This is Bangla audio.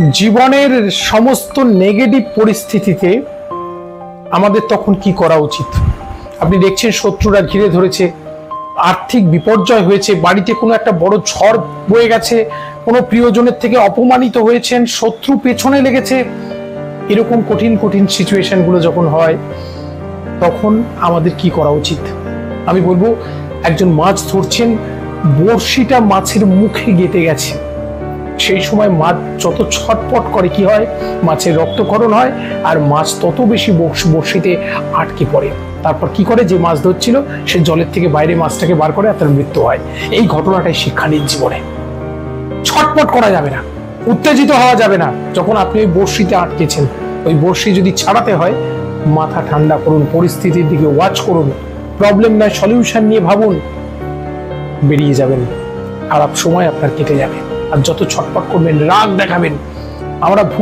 জীবনের সমস্ত নেগেটিভ পরিস্থিতিতে আমাদের তখন কি করা উচিত? আপনি দেখছেন শত্রুরা ঘিরে ধরেছে, আর্থিক বিপর্যয় হয়েছে, বাড়িতে কোনো একটা বড় ঝড় বয়ে গেছে, কোনো প্রিয়জনের থেকে অপমানিত হয়েছেন, শত্রু পেছনে লেগেছে। এরকম কঠিন কঠিন সিচুয়েশনগুলো যখন হয় তখন আমাদের কি করা উচিত? আমি বলবো, একজন মাছ ধরছেন, বড়শিটা মাছের মুখে গেঁথে গেছে। সেই সময় মাছ যত ছটপট করে কি হয়, মাছের রক্তক্ষরণ হয় আর মাছ তত বেশি বড়শিতে আটকে পড়ে। তারপর কি করে, যে মাছ ধরছিল সে জলের থেকে বাইরে মাছটাকে বার করে আর তার মৃত্যু হয়। এই ঘটনাটাই শিক্ষা নিন জীবনে। ছটপট করা যাবে না, উত্তেজিত হওয়া যাবে না। যখন আপনি ওই বড়শিতে আটকেছেন, ওই বড়শি যদি ছাড়াতে হয়, মাথা ঠান্ডা করুন, পরিস্থিতির দিকে ওয়াচ করুন, প্রবলেম নয় সলিউশন নিয়ে ভাবুন, বেরিয়ে যাবেন। খারাপ সময় আপনার কেটে যাবে। আর যত ছটপট করবেন, রাগ দেখাবেন, আমরা ভুল